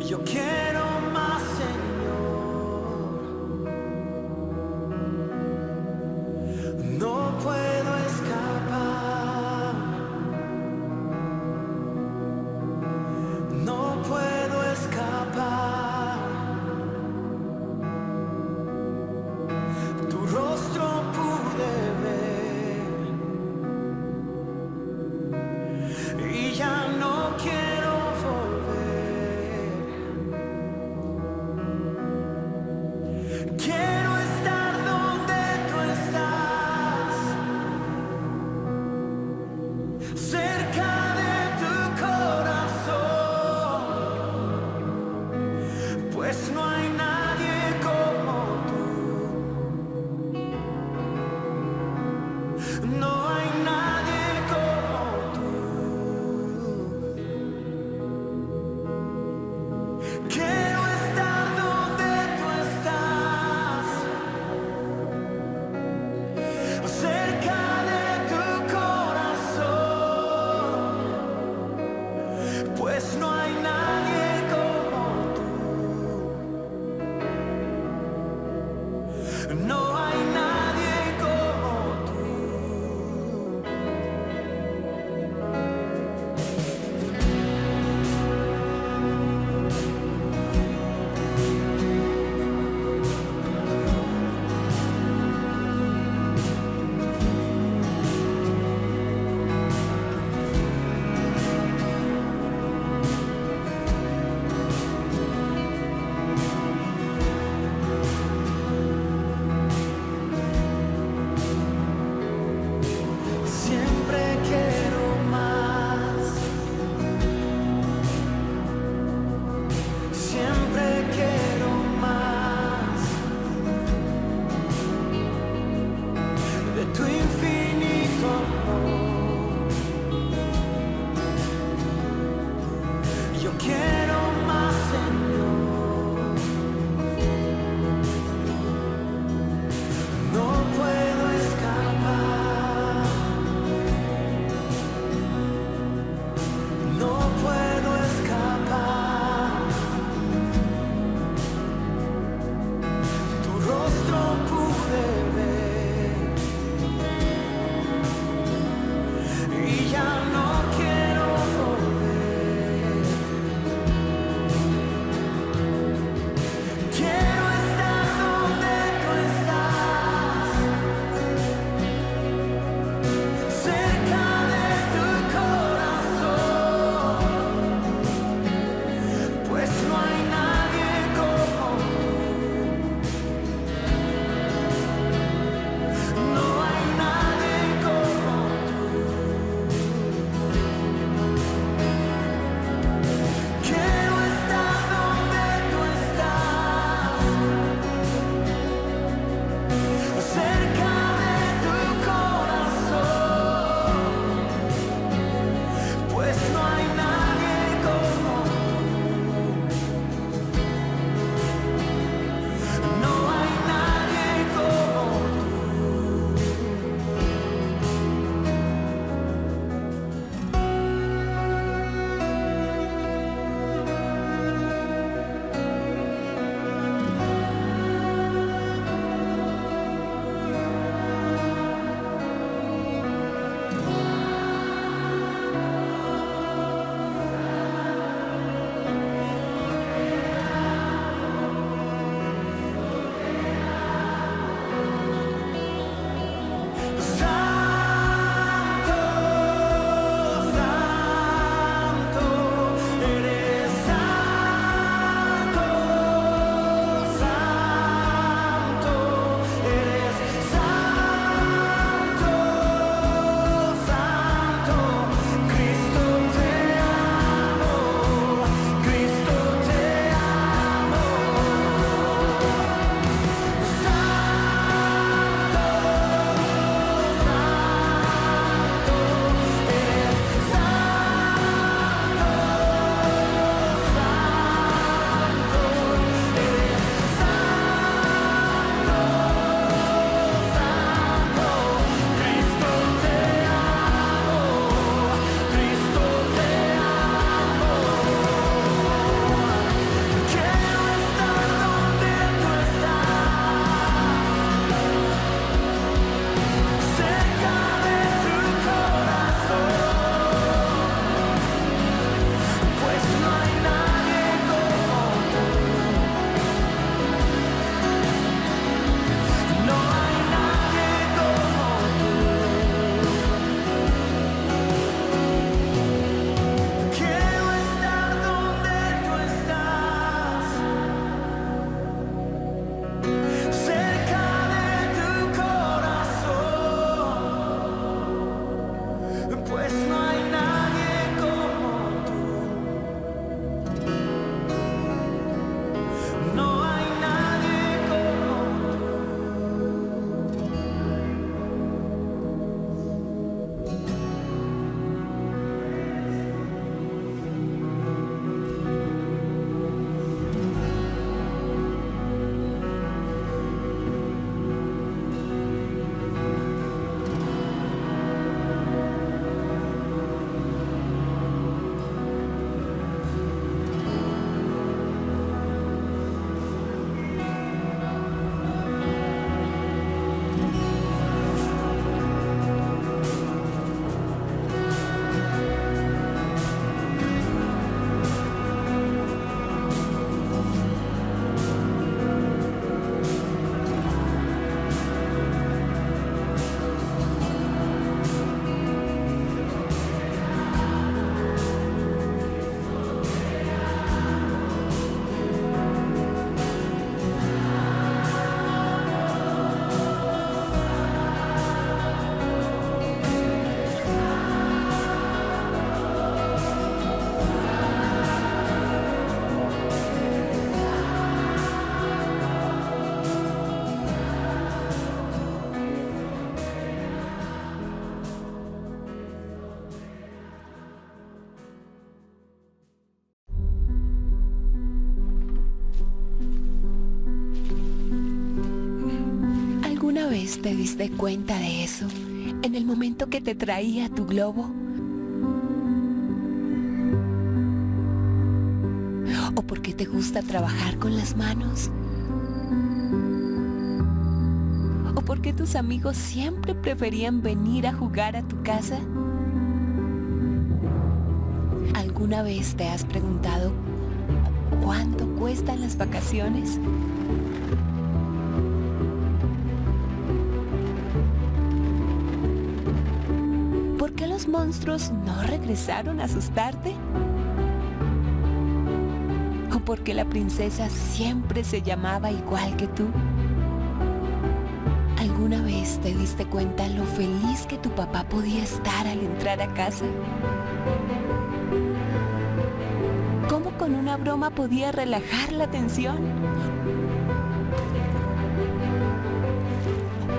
Yo quiero más, Señor. No puedo escapar. No puedo escapar. Tu rostro pude ver y ya no quiero volver. Quiero estar donde tú estás, cerca de tu corazón, pues no hay nadie como tú. No hay nadie como tú. Quiero estar donde tú estás, cerca de tu corazón, pues no hay nadie como tú. No hay nadie como tú. vez te diste cuenta de eso en el momento que te traía tu globo? ¿O porque te gusta trabajar con las manos? ¿O porque tus amigos siempre preferían venir a jugar a tu casa? ¿Alguna vez te has preguntado cuánto cuestan las vacaciones? ¿Por qué los monstruos no regresaron a asustarte? ¿O por qué la princesa siempre se llamaba igual que tú? ¿Alguna vez te diste cuenta lo feliz que tu papá podía estar al entrar a casa? ¿Cómo con una broma podía relajar la tensión?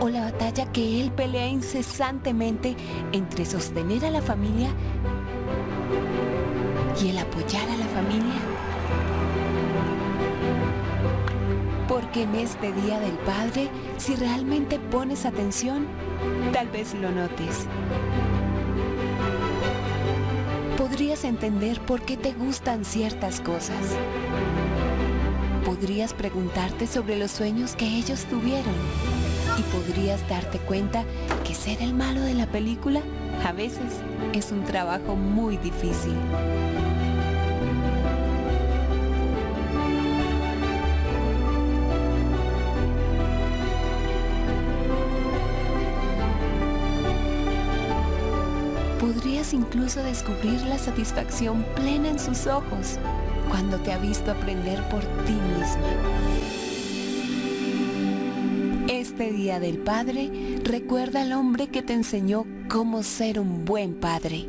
¿O la batalla que él pelea incesantemente entre sostener a la familia y el apoyar a la familia? Porque en este Día del Padre, si realmente pones atención, tal vez lo notes. Podrías entender por qué te gustan ciertas cosas. Podrías preguntarte sobre los sueños que ellos tuvieron. Y podrías darte cuenta que ser el malo de la película a veces es un trabajo muy difícil. Podrías incluso descubrir la satisfacción plena en sus ojos cuando te ha visto aprender por ti misma. Este Día del Padre, recuerda al hombre que te enseñó cómo ser un buen padre.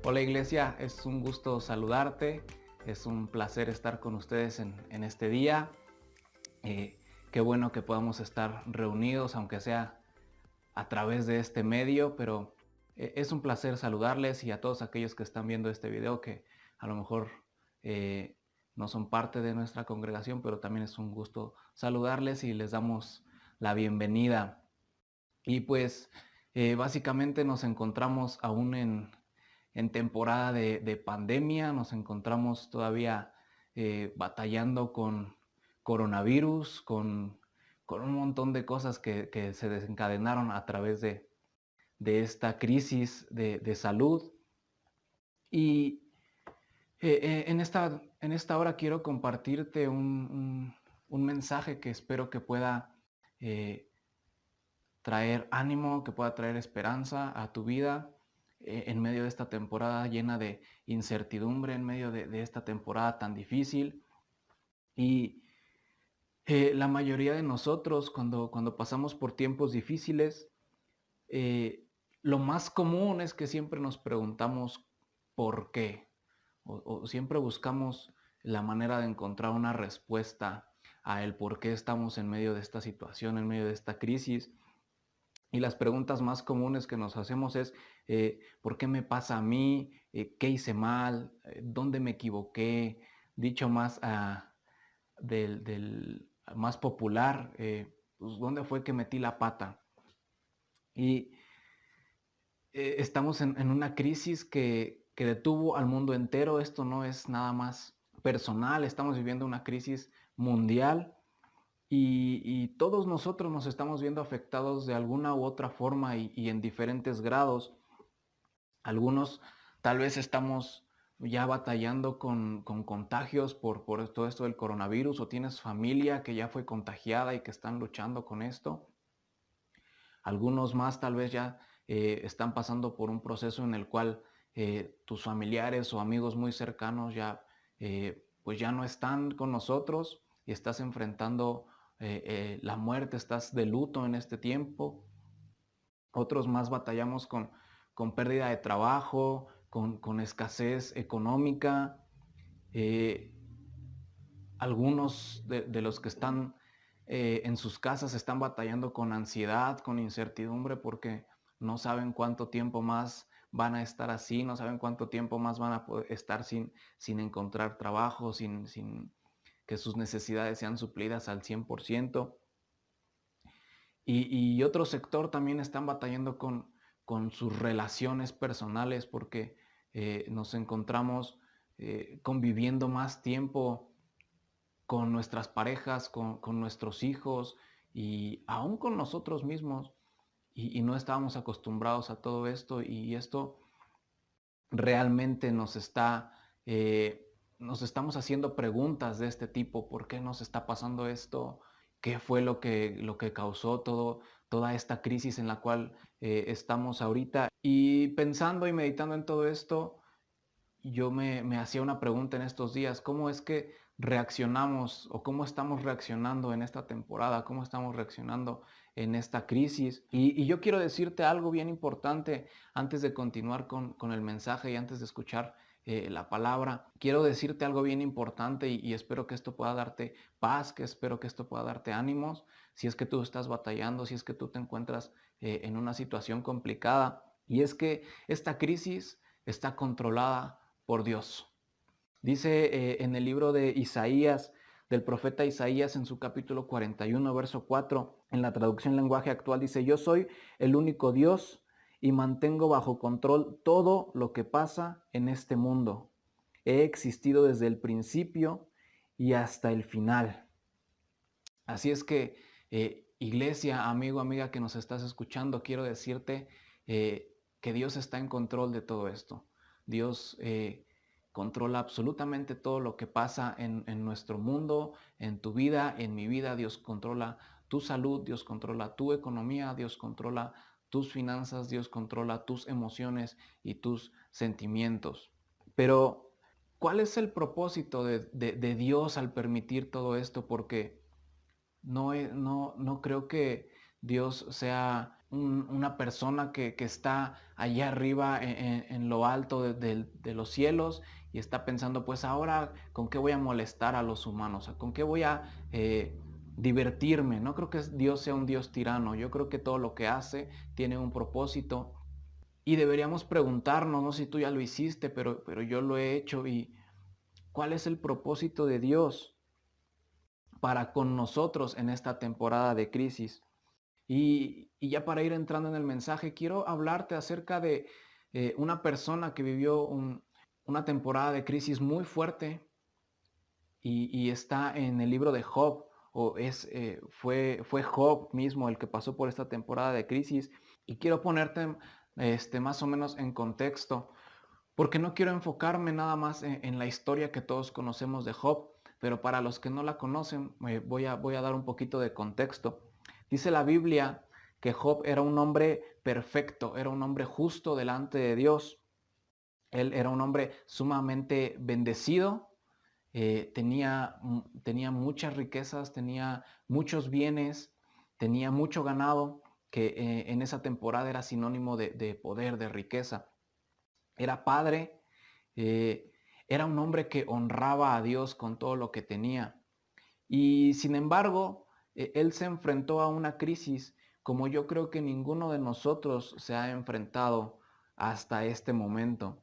Hola Iglesia, es un gusto saludarte, es un placer estar con ustedes en este día. Qué bueno que podamos estar reunidos, aunque sea a través de este medio, pero es un placer saludarles y a todos aquellos que están viendo este video que a lo mejor no son parte de nuestra congregación, pero también es un gusto saludarles y les damos la bienvenida. Y pues básicamente nos encontramos aún en temporada de pandemia, nos encontramos todavía batallando con coronavirus, con un montón de cosas que se desencadenaron a través de esta crisis de salud. Y en esta hora quiero compartirte un mensaje que espero que pueda traer ánimo, que pueda traer esperanza a tu vida en medio de esta temporada llena de incertidumbre, en medio de esta temporada tan difícil. Y la mayoría de nosotros, cuando pasamos por tiempos difíciles, lo más común es que siempre nos preguntamos por qué, o siempre buscamos la manera de encontrar una respuesta a el por qué estamos en medio de esta situación, en medio de esta crisis. Y las preguntas más comunes que nos hacemos es, ¿por qué me pasa a mí? ¿Qué hice mal? ¿Dónde me equivoqué? Dicho más del más popular, pues, ¿dónde fue que metí la pata? Y estamos en una crisis que detuvo al mundo entero. Esto no es nada más personal, estamos viviendo una crisis mundial. Y todos nosotros nos estamos viendo afectados de alguna u otra forma y en diferentes grados. Algunos tal vez estamos ya batallando con contagios por todo esto del coronavirus, o tienes familia que ya fue contagiada y que están luchando con esto. Algunos más tal vez ya están pasando por un proceso en el cual tus familiares o amigos muy cercanos ya pues ya no están con nosotros y estás enfrentando la muerte, estás de luto en este tiempo. Otros más batallamos con pérdida de trabajo, con escasez económica. Algunos de los que están en sus casas están batallando con ansiedad, con incertidumbre, porque no saben cuánto tiempo más van a estar así, no saben cuánto tiempo más van a poder estar sin encontrar trabajo, sin que sus necesidades sean suplidas al 100%. Y otro sector también están batallando con sus relaciones personales porque nos encontramos conviviendo más tiempo con nuestras parejas, con nuestros hijos y aún con nosotros mismos. Y no estábamos acostumbrados a todo esto y esto realmente nos estamos haciendo preguntas de este tipo. ¿Por qué nos está pasando esto? ¿Qué fue lo que causó toda esta crisis en la cual estamos ahorita? Y pensando y meditando en todo esto, yo me hacía una pregunta en estos días: ¿cómo es que reaccionamos o cómo estamos reaccionando en esta temporada? ¿Cómo estamos reaccionando en esta crisis? Y yo quiero decirte algo bien importante antes de continuar con el mensaje y antes de escuchar la palabra. Quiero decirte algo bien importante y espero que esto pueda darte paz, que espero que esto pueda darte ánimos. Si es que tú estás batallando, si es que tú te encuentras en una situación complicada, y es que esta crisis está controlada por Dios. Dice en el libro de Isaías, del profeta Isaías, en su capítulo 41, verso 4, en la traducción lenguaje actual, dice: yo soy el único Dios y mantengo bajo control todo lo que pasa en este mundo. He existido desde el principio y hasta el final. Así es que, iglesia, amigo, amiga que nos estás escuchando, quiero decirte que Dios está en control de todo esto. Dios controla absolutamente todo lo que pasa en nuestro mundo, en tu vida, en mi vida. Dios controla tu salud, Dios controla tu economía, Dios controla tus finanzas, Dios controla tus emociones y tus sentimientos. Pero, ¿cuál es el propósito de Dios al permitir todo esto? Porque no creo que Dios sea una persona que está allá arriba en lo alto de los cielos y está pensando: pues ahora, ¿con qué voy a molestar a los humanos? ¿Con qué voy a divertirme? No creo que Dios sea un Dios tirano. Yo creo que todo lo que hace tiene un propósito y deberíamos preguntarnos, no sé si tú ya lo hiciste, pero yo lo he hecho. ¿Y cuál es el propósito de Dios para con nosotros en esta temporada de crisis? Y ya para ir entrando en el mensaje, quiero hablarte acerca de una persona que vivió una temporada de crisis muy fuerte y está en el libro de Job, fue Job mismo el que pasó por esta temporada de crisis. Y quiero ponerte más o menos en contexto, porque no quiero enfocarme nada más en la historia que todos conocemos de Job, pero para los que no la conocen, voy a dar un poquito de contexto. Dice la Biblia que Job era un hombre perfecto, era un hombre justo delante de Dios. Él era un hombre sumamente bendecido, tenía muchas riquezas, tenía muchos bienes, tenía mucho ganado, que en esa temporada era sinónimo de poder, de riqueza. Era padre, era un hombre que honraba a Dios con todo lo que tenía. Y sin embargo, él se enfrentó a una crisis como yo creo que ninguno de nosotros se ha enfrentado hasta este momento.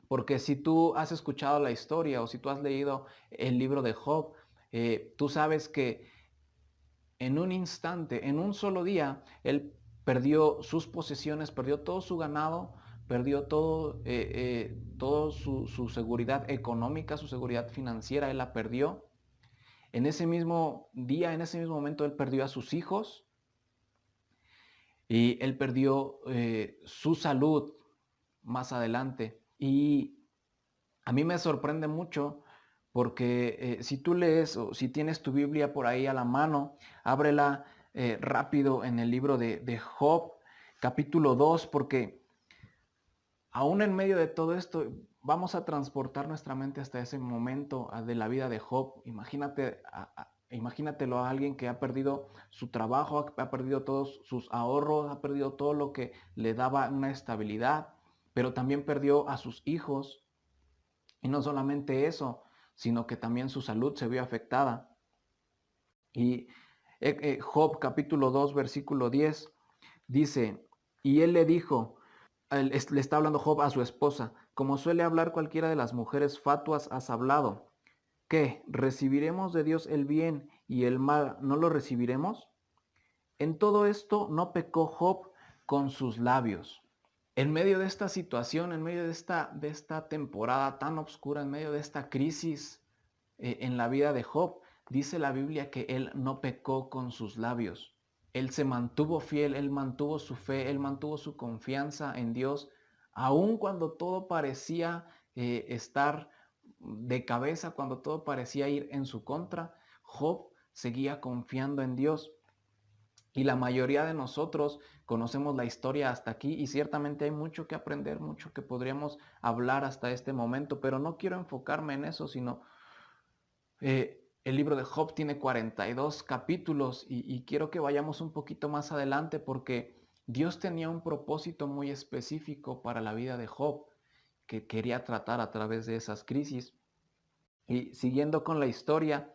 Porque si tú has escuchado la historia o si tú has leído el libro de Job, tú sabes que en un instante, en un solo día, él perdió sus posesiones, perdió todo su ganado, perdió todo su seguridad económica, su seguridad financiera, él la perdió. En ese mismo día, en ese mismo momento, él perdió a sus hijos y él perdió su salud más adelante. Y a mí me sorprende mucho porque si tú lees o si tienes tu Biblia por ahí a la mano, ábrela rápido en el libro de Job, capítulo 2, porque aún en medio de todo esto vamos a transportar nuestra mente hasta ese momento de la vida de Job. Imagínatelo a alguien que ha perdido su trabajo, ha perdido todos sus ahorros, ha perdido todo lo que le daba una estabilidad, pero también perdió a sus hijos. Y no solamente eso, sino que también su salud se vio afectada. Y Job capítulo 2 versículo 10 dice, y él le dijo, le está hablando Job a su esposa, como suele hablar cualquiera de las mujeres fatuas, has hablado. ¿Qué? ¿Recibiremos de Dios el bien y el mal no lo recibiremos? En todo esto no pecó Job con sus labios. En medio de esta situación, en medio de esta temporada tan oscura, en medio de esta crisis en la vida de Job, dice la Biblia que él no pecó con sus labios. Él se mantuvo fiel, él mantuvo su fe, él mantuvo su confianza en Dios, aun cuando todo parecía estar de cabeza, cuando todo parecía ir en su contra. Job seguía confiando en Dios. Y la mayoría de nosotros conocemos la historia hasta aquí y ciertamente hay mucho que aprender, mucho que podríamos hablar hasta este momento, pero no quiero enfocarme en eso, sino el libro de Job tiene 42 capítulos y quiero que vayamos un poquito más adelante porque Dios tenía un propósito muy específico para la vida de Job que quería tratar a través de esas crisis. Y siguiendo con la historia,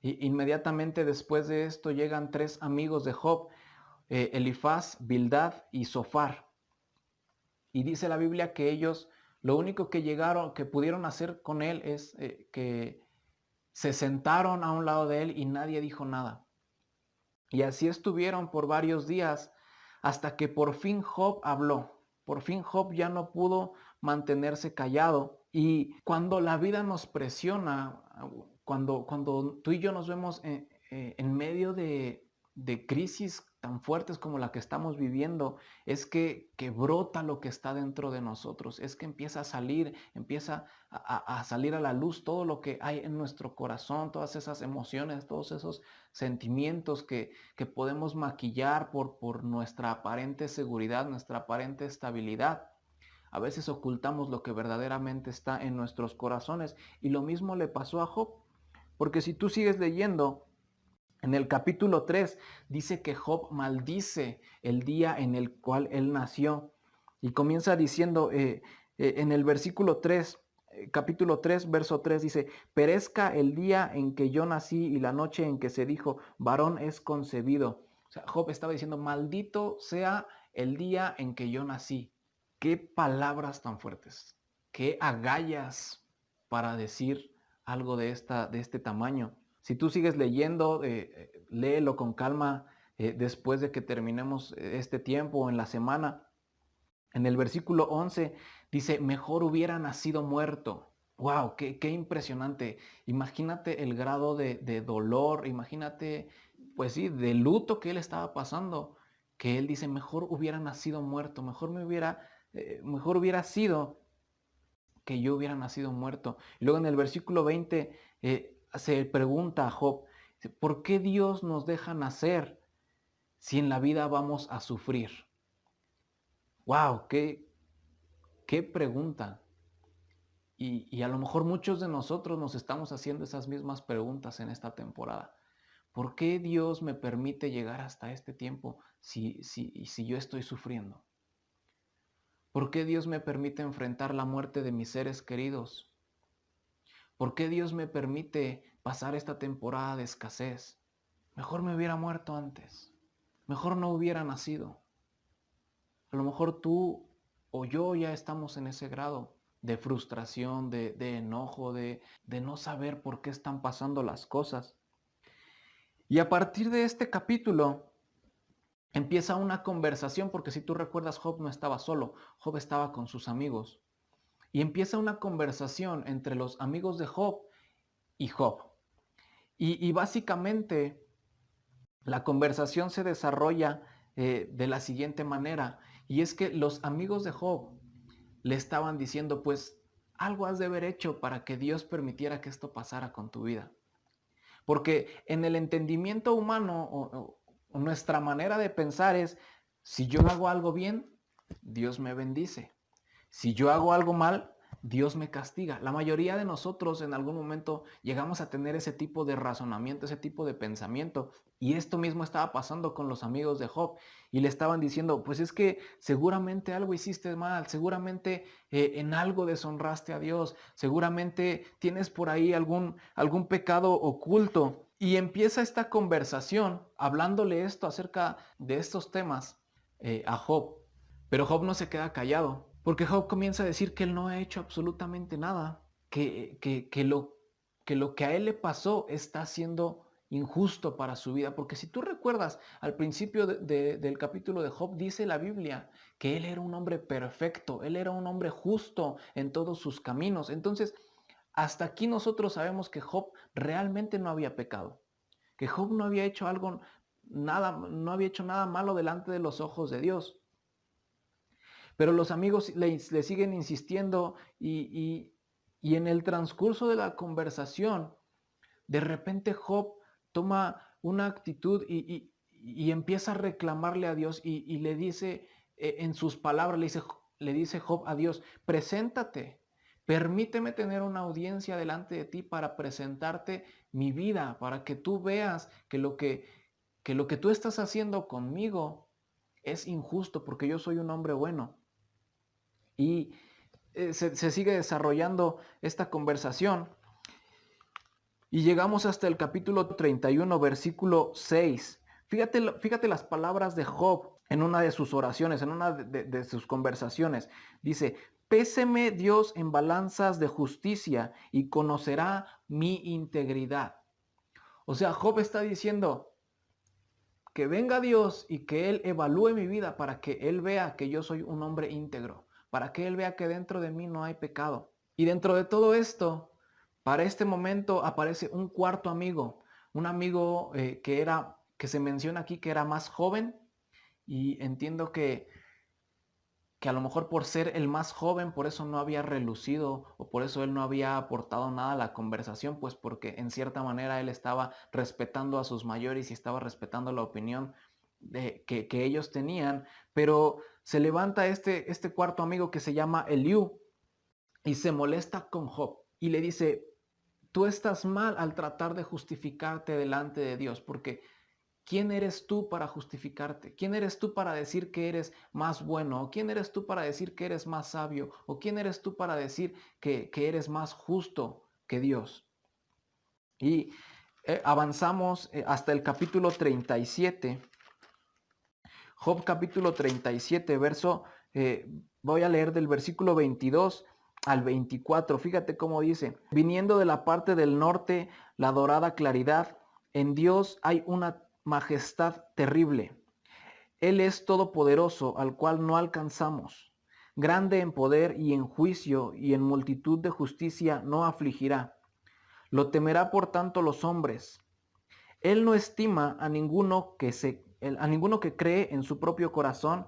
inmediatamente después de esto llegan tres amigos de Job, Elifaz, Bildad y Zofar. Y dice la Biblia que ellos lo único que pudieron hacer con él es que se sentaron a un lado de él y nadie dijo nada. Y así estuvieron por varios días hasta que por fin Job habló. Por fin Job ya no pudo mantenerse callado. Y cuando la vida nos presiona, cuando tú y yo nos vemos en medio de crisis tan fuertes como la que estamos viviendo, es que brota lo que está dentro de nosotros, es que empieza a salir, empieza a salir a la luz todo lo que hay en nuestro corazón, todas esas emociones, todos esos sentimientos que podemos maquillar por nuestra aparente seguridad, nuestra aparente estabilidad. A veces ocultamos lo que verdaderamente está en nuestros corazones y lo mismo le pasó a Job, porque si tú sigues leyendo, en el capítulo 3 dice que Job maldice el día en el cual él nació y comienza diciendo en el versículo 3, capítulo 3, verso 3 dice, perezca el día en que yo nací y la noche en que se dijo, varón es concebido. O sea, Job estaba diciendo, maldito sea el día en que yo nací. Qué palabras tan fuertes, qué agallas para decir algo de este tamaño. Si tú sigues leyendo, léelo con calma después de que terminemos este tiempo o en la semana. En el versículo 11 dice, mejor hubiera nacido muerto. ¡Wow! ¡Qué impresionante! Imagínate el grado de dolor, imagínate, pues sí, de luto que él estaba pasando, que él dice, mejor hubiera nacido muerto, mejor hubiera sido que yo hubiera nacido muerto. Y luego en el versículo 20 se pregunta a Job, ¿por qué Dios nos deja nacer si en la vida vamos a sufrir? ¡Wow! ¡Qué pregunta! Y a lo mejor muchos de nosotros nos estamos haciendo esas mismas preguntas en esta temporada. ¿Por qué Dios me permite llegar hasta este tiempo si yo estoy sufriendo? ¿Por qué Dios me permite enfrentar la muerte de mis seres queridos? ¿Por qué Dios me permite pasar esta temporada de escasez? Mejor me hubiera muerto antes. Mejor no hubiera nacido. A lo mejor tú o yo ya estamos en ese grado de frustración, de enojo, de no saber por qué están pasando las cosas. Y a partir de este capítulo empieza una conversación, porque si tú recuerdas, Job no estaba solo, Job estaba con sus amigos. Y empieza una conversación entre los amigos de Job y Job. Y básicamente la conversación se desarrolla de la siguiente manera. Y es que los amigos de Job le estaban diciendo, pues algo has de haber hecho para que Dios permitiera que esto pasara con tu vida. Porque en el entendimiento humano o nuestra manera de pensar es, si yo hago algo bien, Dios me bendice. Si yo hago algo mal, Dios me castiga. La mayoría de nosotros en algún momento llegamos a tener ese tipo de razonamiento, ese tipo de pensamiento. Y esto mismo estaba pasando con los amigos de Job. Y le estaban diciendo, pues es que seguramente algo hiciste mal, seguramente en algo deshonraste a Dios, seguramente tienes por ahí algún pecado oculto. Y empieza esta conversación hablándole esto acerca de estos temas a Job. Pero Job no se queda callado, porque Job comienza a decir que él no ha hecho absolutamente nada, que lo que a él le pasó está siendo injusto para su vida. Porque si tú recuerdas, al principio del capítulo de Job dice la Biblia que él era un hombre perfecto, él era un hombre justo en todos sus caminos. Entonces, hasta aquí nosotros sabemos que Job realmente no había pecado, que Job no había hecho no había hecho nada malo delante de los ojos de Dios. Pero los amigos le siguen insistiendo y en el transcurso de la conversación, de repente Job toma una actitud y empieza a reclamarle a Dios y le dice en sus palabras, le dice Job a Dios: preséntate, permíteme tener una audiencia delante de ti para presentarte mi vida, para que tú veas que lo que tú estás haciendo conmigo es injusto, porque yo soy un hombre bueno. Y se sigue desarrollando esta conversación. Y llegamos hasta el capítulo 31, versículo 6. Fíjate las palabras de Job en una de sus oraciones, en una de sus conversaciones. Dice: péseme Dios en balanzas de justicia y conocerá mi integridad. O sea, Job está diciendo que venga Dios y que Él evalúe mi vida para que Él vea que yo soy un hombre íntegro, para que Él vea que dentro de mí no hay pecado. Y dentro de todo esto, para este momento aparece un cuarto amigo, un amigo que se menciona aquí que era más joven, y entiendo que a lo mejor por ser el más joven, por eso no había relucido o por eso él no había aportado nada a la conversación, pues porque en cierta manera él estaba respetando a sus mayores y estaba respetando la opinión que ellos tenían. Pero se levanta este cuarto amigo que se llama Eliú y se molesta con Job y le dice: tú estás mal al tratar de justificarte delante de Dios, porque ¿quién eres tú para justificarte? ¿Quién eres tú para decir que eres más bueno? ¿O quién eres tú para decir que eres más sabio? ¿O quién eres tú para decir que eres más justo que Dios? Y avanzamos hasta el capítulo 37. Job capítulo 37, voy a leer del versículo 22 al 24. Fíjate cómo dice: viniendo de la parte del norte la dorada claridad, en Dios hay una majestad terrible. Él es todopoderoso, al cual no alcanzamos. Grande en poder y en juicio, y en multitud de justicia no afligirá. Lo temerá por tanto los hombres. Él no estima a ninguno que cree en su propio corazón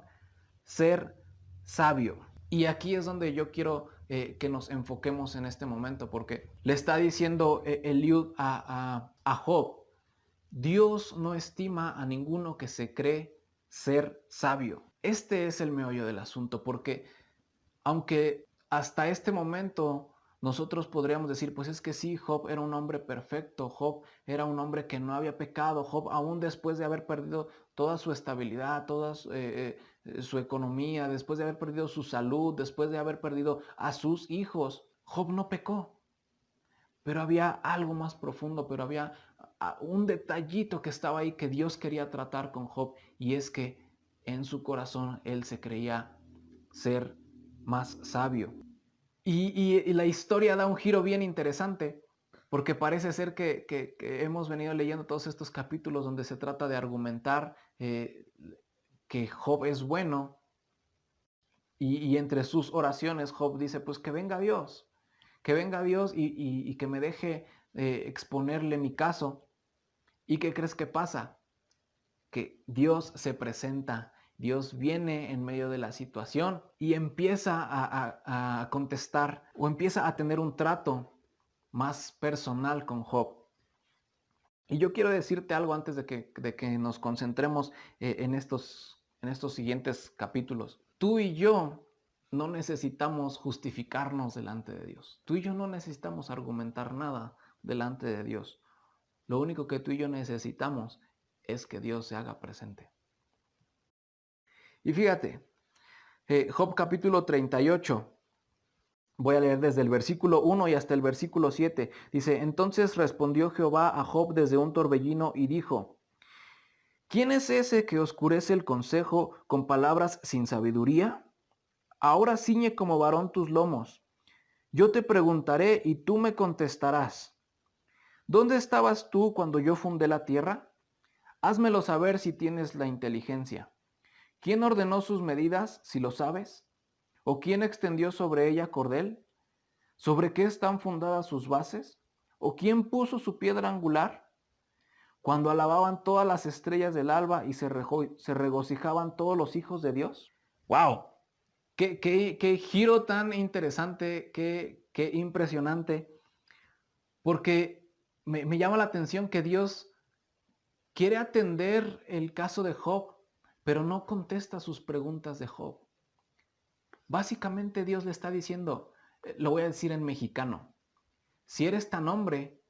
ser sabio. Y aquí es donde yo quiero que nos enfoquemos en este momento, porque le está diciendo Eliud a Job: Dios no estima a ninguno que se cree ser sabio. Este es el meollo del asunto, porque aunque hasta este momento nosotros podríamos decir, pues es que sí, Job era un hombre perfecto, Job era un hombre que no había pecado, Job aún después de haber perdido toda su estabilidad, toda su economía, después de haber perdido su salud, después de haber perdido a sus hijos, Job no pecó. Pero había algo más profundo, pero había un detallito que estaba ahí que Dios quería tratar con Job, y es que en su corazón él se creía ser más sabio. Y la historia da un giro bien interesante, porque parece ser que hemos venido leyendo todos estos capítulos donde se trata de argumentar que Job es bueno, y entre sus oraciones Job dice: pues que venga Dios y que me deje exponerle mi caso. ¿Y qué crees que pasa? Que Dios se presenta, Dios viene en medio de la situación y empieza a contestar, o empieza a tener un trato más personal con Job. Y yo quiero decirte algo antes de que nos concentremos en estos siguientes capítulos. Tú y yo no necesitamos justificarnos delante de Dios. Tú y yo no necesitamos argumentar nada delante de Dios. Lo único que tú y yo necesitamos es que Dios se haga presente. Y fíjate, Job capítulo 38, Voy a leer desde el versículo 1 y hasta el versículo 7. Dice, entonces respondió Jehová a Job desde un torbellino y dijo, ¿quién es ese que oscurece el consejo con palabras sin sabiduría? Ahora ciñe como varón tus lomos. Yo te preguntaré y tú me contestarás. ¿Dónde estabas tú cuando yo fundé la tierra? Házmelo saber si tienes la inteligencia. ¿Quién ordenó sus medidas, si lo sabes? ¿O quién extendió sobre ella cordel? ¿Sobre qué están fundadas sus bases? ¿O quién puso su piedra angular? Cuando alababan todas las estrellas del alba y se regocijaban todos los hijos de Dios. ¡Wow! ¡Qué giro tan interesante! ¡Qué impresionante! Porque me llama la atención que Dios quiere atender el caso de Job, pero no contesta sus preguntas de Job. Básicamente Dios le está diciendo, lo voy a decir en mexicano, si eres tan hombre,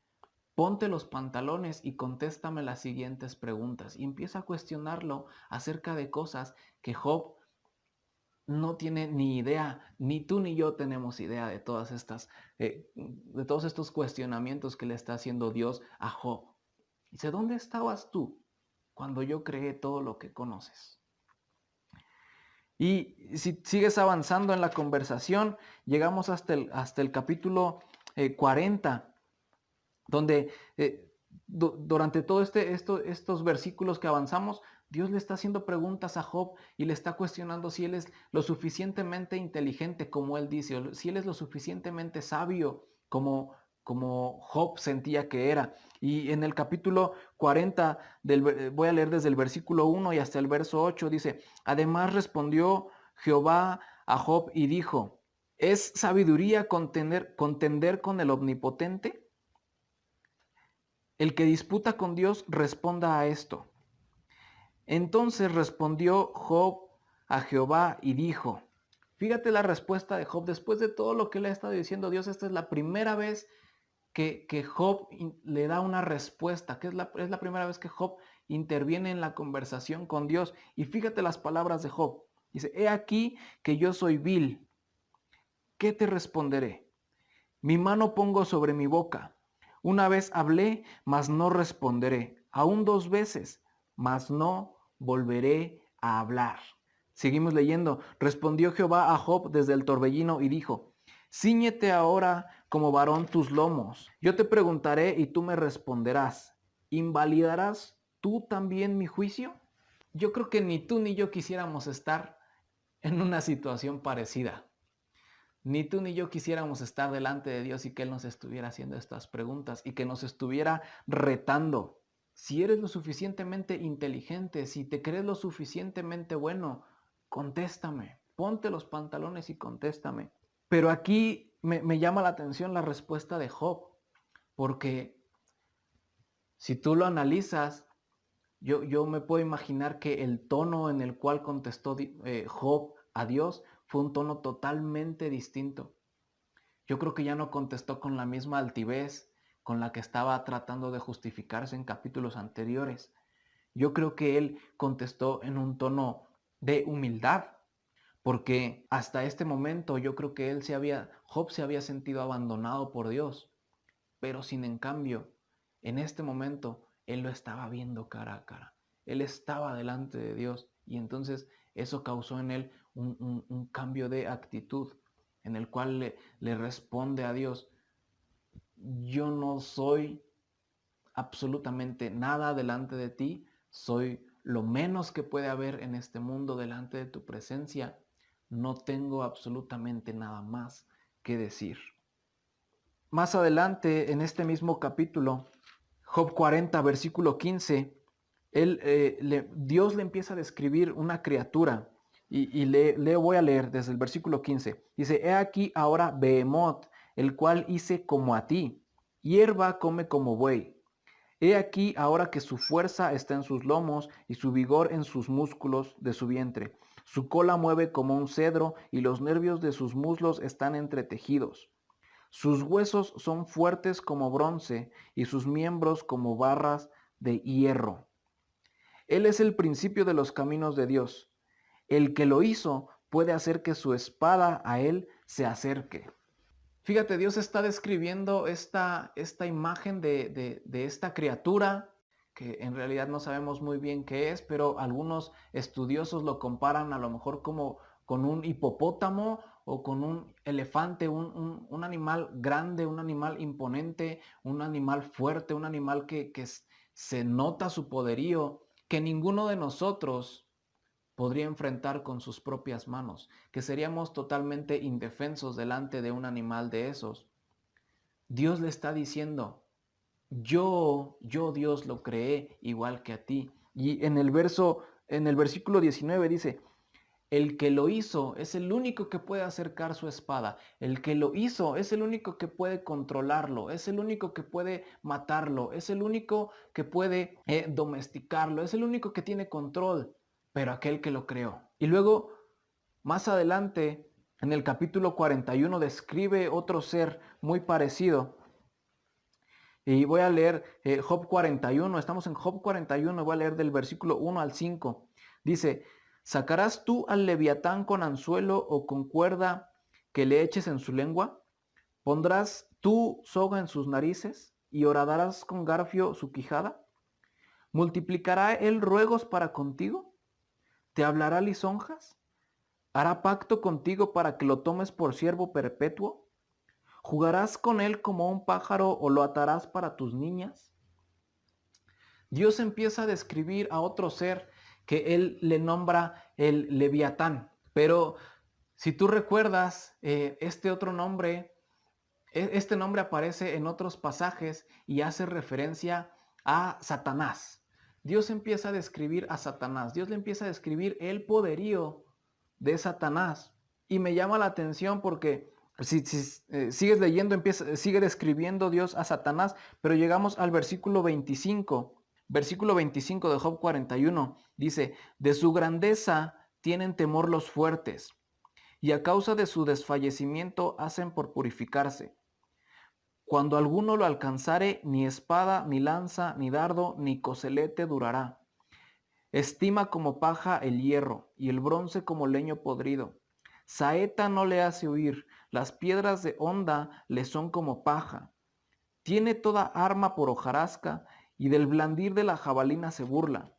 ponte los pantalones y contéstame las siguientes preguntas. Y empieza a cuestionarlo acerca de cosas que Job no tiene ni idea, ni tú ni yo tenemos idea de todas estas, de todos estos cuestionamientos que le está haciendo Dios a Job. Dice, ¿dónde estabas tú cuando yo creé todo lo que conoces? Y si sigues avanzando en la conversación, llegamos hasta el capítulo 40, donde durante todos estos versículos que avanzamos, Dios le está haciendo preguntas a Job y le está cuestionando si él es lo suficientemente inteligente como él dice, o si él es lo suficientemente sabio como Job sentía que era. Y en el capítulo 40, voy a leer desde el versículo 1 y hasta el verso 8, dice, además respondió Jehová a Job y dijo, ¿es sabiduría contender con el omnipotente? El que disputa con Dios responda a esto. Entonces respondió Job a Jehová y dijo, fíjate la respuesta de Job, después de todo lo que le ha estado diciendo Dios, esta es la primera vez que Job le da una respuesta, que es la primera vez que Job interviene en la conversación con Dios. Y fíjate las palabras de Job. Dice, he aquí que yo soy vil. ¿Qué te responderé? Mi mano pongo sobre mi boca. Una vez hablé, mas no responderé. Aún 2 veces, mas no volveré a hablar. Seguimos leyendo. Respondió Jehová a Job desde el torbellino y dijo, cíñete ahora como varón tus lomos. Yo te preguntaré y tú me responderás. ¿Invalidarás tú también mi juicio? Yo creo que ni tú ni yo quisiéramos estar en una situación parecida. Ni tú ni yo quisiéramos estar delante de Dios y que Él nos estuviera haciendo estas preguntas y que nos estuviera retando. Si eres lo suficientemente inteligente, si te crees lo suficientemente bueno, contéstame. Ponte los pantalones y contéstame. Pero aquí me llama la atención la respuesta de Job, porque si tú lo analizas, yo me puedo imaginar que el tono en el cual contestó Job a Dios fue un tono totalmente distinto. Yo creo que ya no contestó con la misma altivez con la que estaba tratando de justificarse en capítulos anteriores. Yo creo que él contestó en un tono de humildad, porque hasta este momento yo creo que Job se había sentido abandonado por Dios, pero sin en cambio, en este momento, él lo estaba viendo cara a cara. Él estaba delante de Dios y entonces eso causó en él un cambio de actitud en el cual le responde a Dios, yo no soy absolutamente nada delante de ti, soy lo menos que puede haber en este mundo delante de tu presencia, no tengo absolutamente nada más que decir. Más adelante, en este mismo capítulo, Job 40, versículo 15, Dios le empieza a describir una criatura y le voy a leer desde el versículo 15. Dice, he aquí ahora Behemoth, el cual hice como a ti, hierba come como buey. He aquí ahora que su fuerza está en sus lomos y su vigor en sus músculos de su vientre. Su cola mueve como un cedro y los nervios de sus muslos están entretejidos. Sus huesos son fuertes como bronce y sus miembros como barras de hierro. Él es el principio de los caminos de Dios. El que lo hizo puede hacer que su espada a él se acerque. Fíjate, Dios está describiendo esta imagen de esta criatura que en realidad no sabemos muy bien qué es, pero algunos estudiosos lo comparan a lo mejor como con un hipopótamo o con un elefante, un animal grande, un animal imponente, un animal fuerte, un animal que se nota su poderío, que ninguno de nosotros podría enfrentar con sus propias manos, que seríamos totalmente indefensos delante de un animal de esos. Dios le está diciendo, yo Dios lo creé igual que a ti. Y en el versículo 19 dice, el que lo hizo es el único que puede acercar su espada. El que lo hizo es el único que puede controlarlo. Es el único que puede matarlo. Es el único que puede domesticarlo. Es el único que tiene control. Pero aquel que lo creó. Y luego, más adelante, en el capítulo 41, describe otro ser muy parecido. Y voy a leer Job 41. Estamos en Job 41. Voy a leer del versículo 1 al 5. Dice, ¿sacarás tú al leviatán con anzuelo o con cuerda que le eches en su lengua? ¿Pondrás tú soga en sus narices y horadarás con garfio su quijada? ¿Multiplicará él ruegos para contigo? ¿Te hablará lisonjas? ¿Hará pacto contigo para que lo tomes por siervo perpetuo? ¿Jugarás con él como un pájaro o lo atarás para tus niñas? Dios empieza a describir a otro ser que él le nombra el Leviatán. Pero si tú recuerdas, este nombre aparece en otros pasajes y hace referencia a Satanás. Dios empieza a describir a Satanás. Dios le empieza a describir el poderío de Satanás. Y me llama la atención porque si sigues leyendo, sigue describiendo Dios a Satanás, pero llegamos al versículo 25. Versículo 25 de Job 41 dice, de su grandeza tienen temor los fuertes, y a causa de su desfallecimiento hacen por purificarse. Cuando alguno lo alcanzare, ni espada, ni lanza, ni dardo, ni coselete durará. Estima como paja el hierro, y el bronce como leño podrido. Saeta no le hace huir, las piedras de honda le son como paja. Tiene toda arma por hojarasca, y del blandir de la jabalina se burla.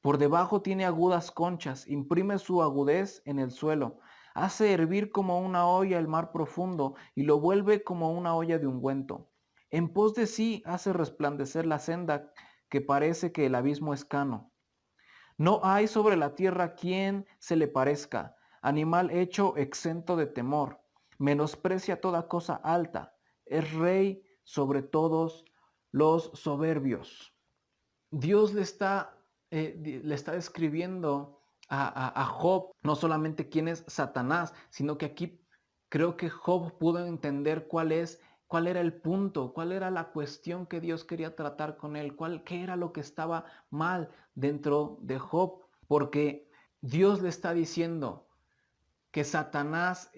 Por debajo tiene agudas conchas, imprime su agudez en el suelo. Hace hervir como una olla el mar profundo, y lo vuelve como una olla de ungüento. En pos de sí hace resplandecer la senda, que parece que el abismo es cano. No hay sobre la tierra quien se le parezca, animal hecho exento de temor. Menosprecia toda cosa alta, es rey sobre todos los soberbios. Dios le está describiendo a Job no solamente quién es Satanás, sino que aquí creo que Job pudo entender cuál era el punto, cuál era la cuestión que Dios quería tratar con él, qué era lo que estaba mal dentro de Job, porque Dios le está diciendo que Satanás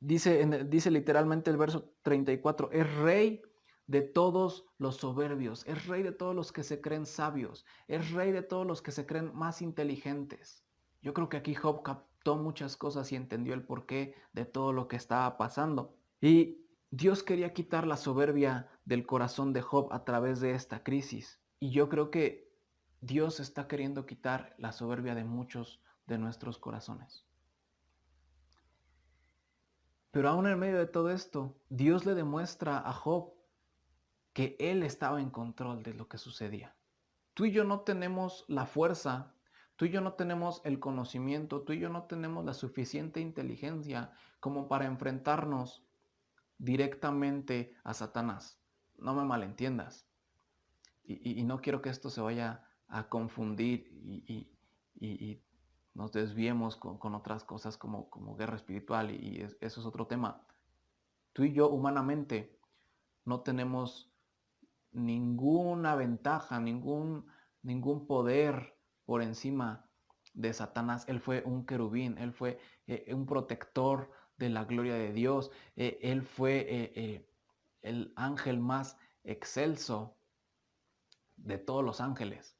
dice literalmente el verso 34, es rey de todos los soberbios, es rey de todos los que se creen sabios, es rey de todos los que se creen más inteligentes. Yo creo que aquí Job captó muchas cosas y entendió el porqué de todo lo que estaba pasando. Y Dios quería quitar la soberbia del corazón de Job a través de esta crisis. Y yo creo que Dios está queriendo quitar la soberbia de muchos de nuestros corazones. Pero aún en medio de todo esto, Dios le demuestra a Job que él estaba en control de lo que sucedía. Tú y yo no tenemos la fuerza, tú y yo no tenemos el conocimiento, tú y yo no tenemos la suficiente inteligencia como para enfrentarnos directamente a Satanás. No me malentiendas. Y no quiero que esto se vaya a confundir y nos desviemos con otras cosas como guerra espiritual eso es otro tema. Tú y yo humanamente no tenemos ninguna ventaja, ningún poder por encima de Satanás. Él fue un querubín, él fue un protector de la gloria de Dios, él fue el ángel más excelso de todos los ángeles.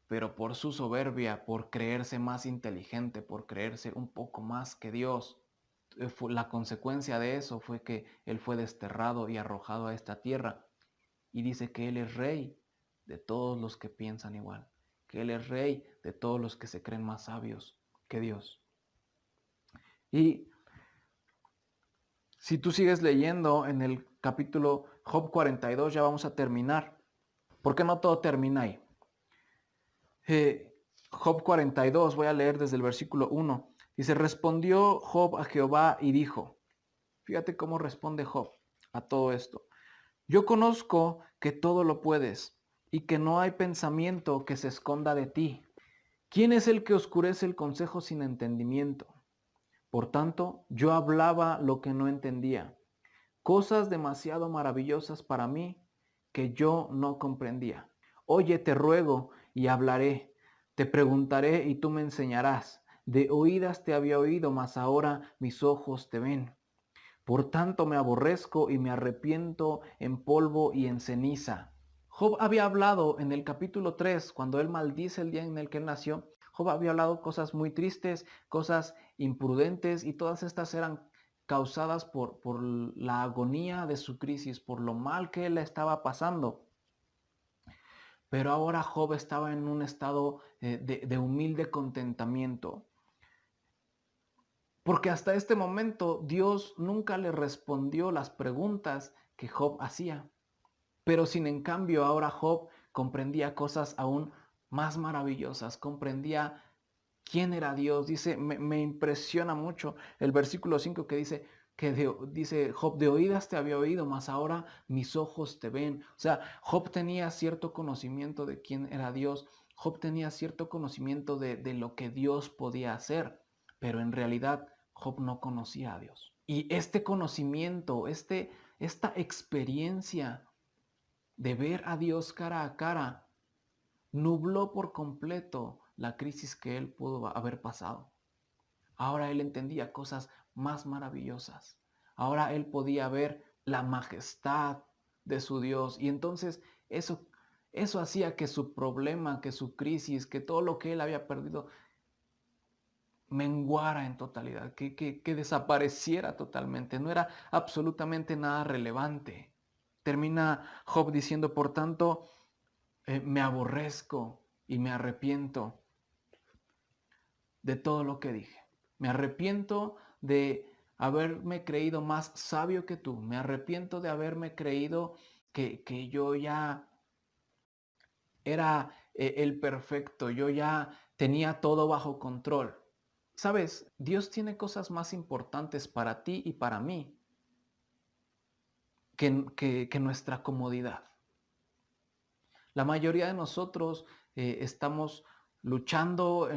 Pero por su soberbia, por creerse más inteligente, por creerse un poco más que Dios, la consecuencia de eso fue que él fue desterrado y arrojado a esta tierra. Y dice que él es rey de todos los que piensan igual, que él es rey de todos los que se creen más sabios que Dios. Y si tú sigues leyendo en el capítulo Job 42, ya vamos a terminar, porque no todo termina ahí. Job 42, voy a leer desde el versículo 1. Dice, respondió Job a Jehová y dijo, fíjate cómo responde Job a todo esto. Yo conozco que todo lo puedes y que no hay pensamiento que se esconda de ti. ¿Quién es el que oscurece el consejo sin entendimiento? Por tanto, yo hablaba lo que no entendía, cosas demasiado maravillosas para mí que yo no comprendía. Oye, te ruego y hablaré, te preguntaré y tú me enseñarás. De oídas te había oído, mas ahora mis ojos te ven. Por tanto me aborrezco y me arrepiento en polvo y en ceniza. Job había hablado en el capítulo 3, cuando él maldice el día en el que él nació. Job había hablado cosas muy tristes, cosas imprudentes, y todas estas eran causadas por la agonía de su crisis, por lo mal que él estaba pasando. Pero ahora Job estaba en un estado de humilde contentamiento. Porque hasta este momento Dios nunca le respondió las preguntas que Job hacía. Pero sin en cambio ahora Job comprendía cosas aún más maravillosas, comprendía quién era Dios. Dice, me impresiona mucho el versículo 5 que dice, dice Job, de oídas te había oído, mas ahora mis ojos te ven. O sea, Job tenía cierto conocimiento de quién era Dios. Job tenía cierto conocimiento de lo que Dios podía hacer, pero en realidad Job no conocía a Dios. Y este conocimiento, esta experiencia de ver a Dios cara a cara, nubló por completo la crisis que él pudo haber pasado. Ahora él entendía cosas más maravillosas. Ahora él podía ver la majestad de su Dios. Y entonces eso hacía que su problema, que su crisis, que todo lo que él había perdido, menguara en totalidad, que desapareciera totalmente. No era absolutamente nada relevante. Termina Job diciendo, por tanto, me aborrezco y me arrepiento de todo lo que dije. Me arrepiento de haberme creído más sabio que tú. Me arrepiento de haberme creído que yo ya era el perfecto. Yo ya tenía todo bajo control. Sabes, Dios tiene cosas más importantes para ti y para mí que nuestra comodidad. La mayoría de nosotros estamos luchando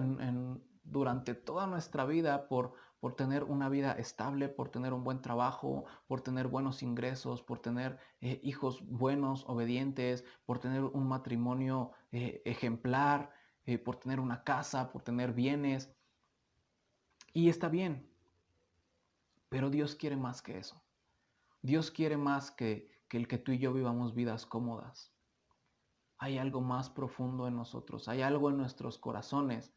durante toda nuestra vida por tener una vida estable, por tener un buen trabajo, por tener buenos ingresos, por tener hijos buenos, obedientes, por tener un matrimonio ejemplar, por tener una casa, por tener bienes. Y está bien, pero Dios quiere más que eso. Dios quiere más que el que tú y yo vivamos vidas cómodas. Hay algo más profundo en nosotros, hay algo en nuestros corazones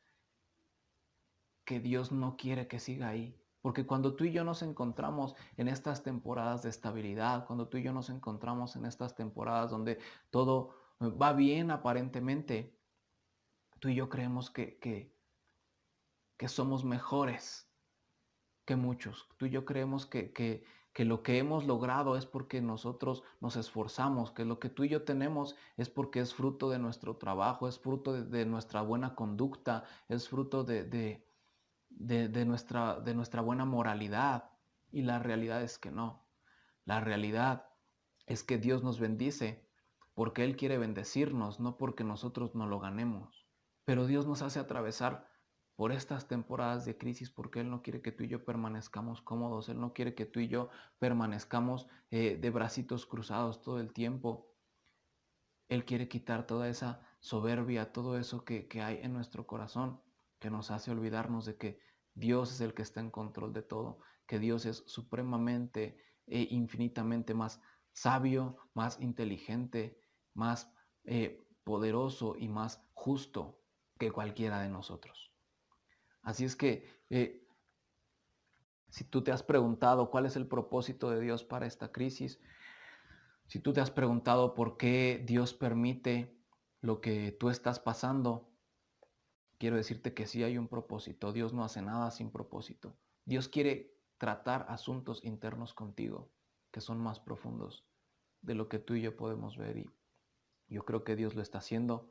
que Dios no quiere que siga ahí. Porque cuando tú y yo nos encontramos en estas temporadas de estabilidad, cuando tú y yo nos encontramos en estas temporadas donde todo va bien aparentemente, tú y yo creemos que somos mejores que muchos. Tú y yo creemos que lo que hemos logrado es porque nosotros nos esforzamos, que lo que tú y yo tenemos es porque es fruto de nuestro trabajo, es fruto de nuestra buena conducta, es fruto de nuestra buena moralidad. Y la realidad es que no. La realidad es que Dios nos bendice porque Él quiere bendecirnos, no porque nosotros no lo ganemos. Pero Dios nos hace atravesar por estas temporadas de crisis porque Él no quiere que tú y yo permanezcamos cómodos. Él no quiere que tú y yo permanezcamos de bracitos cruzados todo el tiempo. Él quiere quitar toda esa soberbia, todo eso que hay en nuestro corazón, que nos hace olvidarnos de que Dios es el que está en control de todo, que Dios es supremamente e infinitamente más sabio, más inteligente, más poderoso y más justo que cualquiera de nosotros. Así es que Si tú te has preguntado cuál es el propósito de Dios para esta crisis, si tú te has preguntado por qué Dios permite lo que tú estás pasando, quiero decirte que sí hay un propósito. Dios no hace nada sin propósito. Dios quiere tratar asuntos internos contigo que son más profundos de lo que tú y yo podemos ver. Y yo creo que Dios lo está haciendo.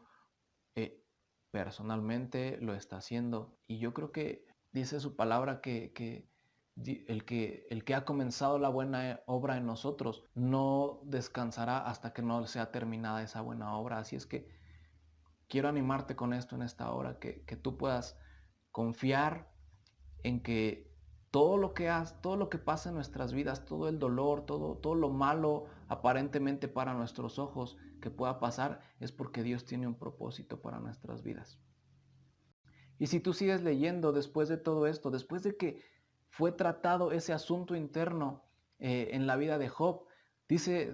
Personalmente lo está haciendo. Y yo creo que dice su palabra que el que ha comenzado la buena obra en nosotros no descansará hasta que no sea terminada esa buena obra. Así es que quiero animarte con esto en esta hora, que tú puedas confiar en que todo lo que pasa en nuestras vidas, todo el dolor, todo lo malo aparentemente para nuestros ojos que pueda pasar, es porque Dios tiene un propósito para nuestras vidas. Y si tú sigues leyendo después de todo esto, después de que fue tratado ese asunto interno en la vida de Job, dice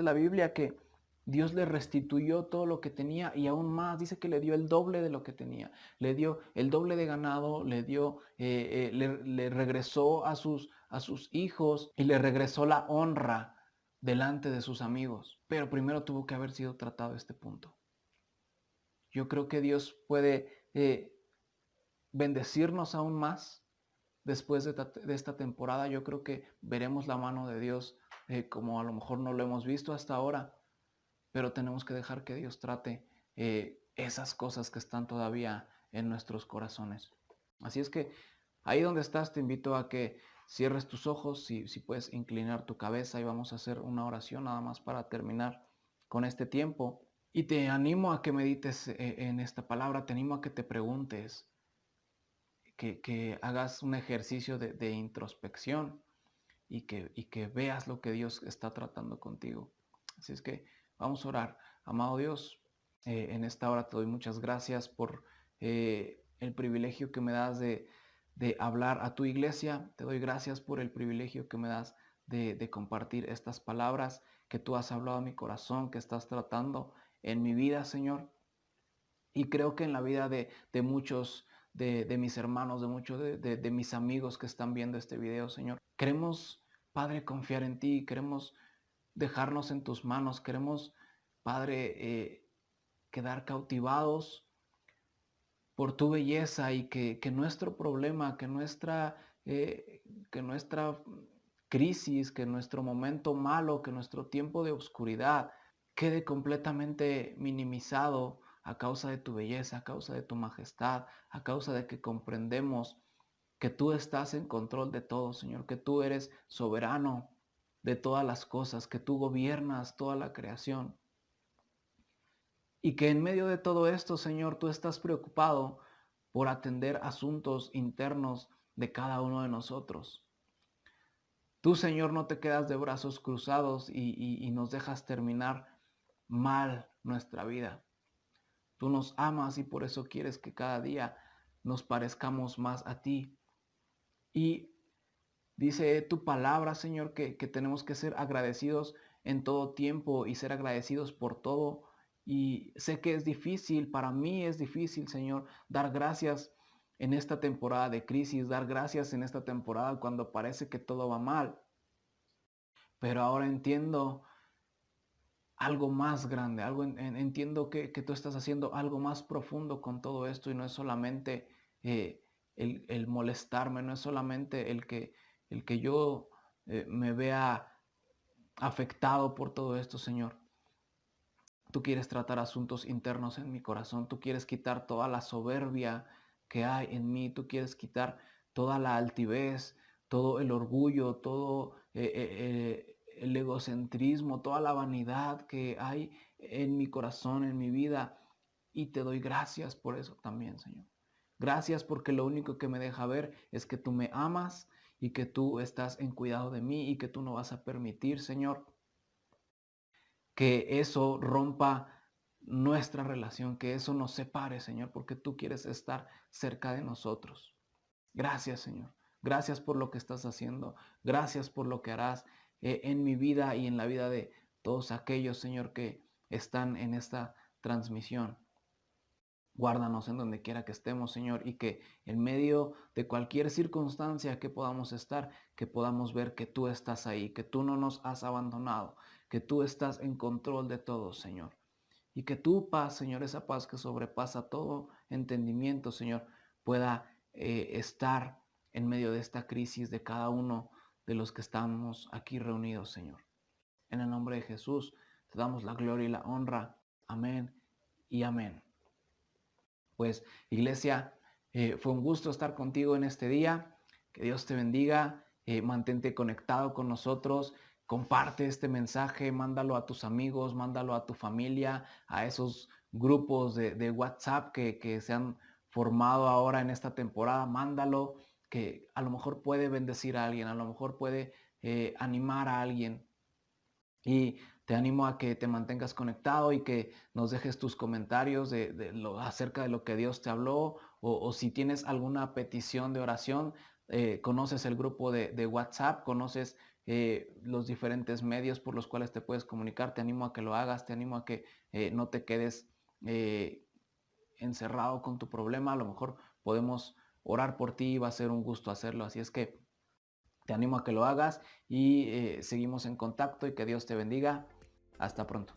la Biblia que Dios le restituyó todo lo que tenía y aún más, dice que le dio el doble de lo que tenía. Le dio el doble de ganado, le regresó a sus hijos y le regresó la honra delante de sus amigos. Pero primero tuvo que haber sido tratado este punto. Yo creo que Dios puede bendecirnos aún más después de esta temporada. Yo creo que veremos la mano de Dios como a lo mejor no lo hemos visto hasta ahora, pero tenemos que dejar que Dios trate esas cosas que están todavía en nuestros corazones. Así es que ahí donde estás te invito a que cierres tus ojos, si puedes inclinar tu cabeza, y vamos a hacer una oración nada más para terminar con este tiempo. Y te animo a que medites en esta palabra, te animo a que te preguntes, que hagas un ejercicio de introspección y que veas lo que Dios está tratando contigo. Así es que vamos a orar. Amado Dios, en esta hora te doy muchas gracias por el privilegio que me das de hablar a tu iglesia. Te doy gracias por el privilegio que me das de compartir estas palabras que tú has hablado a mi corazón, que estás tratando en mi vida, Señor. Y creo que en la vida de muchos de mis hermanos, de muchos de mis amigos que están viendo este video, Señor. Queremos, Padre, confiar en ti, queremos dejarnos en tus manos, queremos, Padre, quedar cautivados por tu belleza y que nuestro problema, que nuestra crisis, que nuestro momento malo, que nuestro tiempo de oscuridad quede completamente minimizado a causa de tu belleza, a causa de tu majestad, a causa de que comprendemos que tú estás en control de todo, Señor, que tú eres soberano de todas las cosas, que tú gobiernas toda la creación. Y que en medio de todo esto, Señor, tú estás preocupado por atender asuntos internos de cada uno de nosotros. Tú, Señor, no te quedas de brazos cruzados y nos dejas terminar mal nuestra vida. Tú nos amas y por eso quieres que cada día nos parezcamos más a ti. Y dice tu palabra, Señor, que tenemos que ser agradecidos en todo tiempo y ser agradecidos por todo. Y sé que es difícil, para mí es difícil, Señor, dar gracias en esta temporada de crisis, dar gracias en esta temporada cuando parece que todo va mal. Pero ahora entiendo algo más grande, entiendo que tú estás haciendo algo más profundo con todo esto y no es solamente el molestarme, no es solamente el que yo me vea afectado por todo esto, Señor. Tú quieres tratar asuntos internos en mi corazón, tú quieres quitar toda la soberbia que hay en mí, tú quieres quitar toda la altivez, todo el orgullo, todo el egocentrismo, toda la vanidad que hay en mi corazón, en mi vida. Y te doy gracias por eso también, Señor. Gracias porque lo único que me deja ver es que tú me amas y que tú estás en cuidado de mí y que tú no vas a permitir, Señor, que eso rompa nuestra relación, que eso nos separe, Señor, porque tú quieres estar cerca de nosotros. Gracias, Señor. Gracias por lo que estás haciendo. Gracias por lo que harás en mi vida y en la vida de todos aquellos, Señor, que están en esta transmisión. Guárdanos en donde quiera que estemos, Señor, y que en medio de cualquier circunstancia que podamos estar, que podamos ver que tú estás ahí, que tú no nos has abandonado, que tú estás en control de todo, Señor. Y que tu paz, Señor, esa paz que sobrepasa todo entendimiento, Señor, pueda estar en medio de esta crisis de cada uno de los que estamos aquí reunidos, Señor. En el nombre de Jesús, te damos la gloria y la honra. Amén y amén. Pues, iglesia, fue un gusto estar contigo en este día. Que Dios te bendiga. Mantente conectado con nosotros. Comparte este mensaje, mándalo a tus amigos, mándalo a tu familia, a esos grupos de WhatsApp que se han formado ahora en esta temporada. Mándalo, que a lo mejor puede bendecir a alguien, a lo mejor puede animar a alguien. Y te animo a que te mantengas conectado y que nos dejes tus comentarios acerca de lo que Dios te habló, o si tienes alguna petición de oración. Conoces el grupo de WhatsApp, conoces los diferentes medios por los cuales te puedes comunicar. Te animo a que lo hagas, te animo a que no te quedes encerrado con tu problema. A lo mejor podemos orar por ti y va a ser un gusto hacerlo. Así es que te animo a que lo hagas y seguimos en contacto, y que Dios te bendiga. Hasta pronto.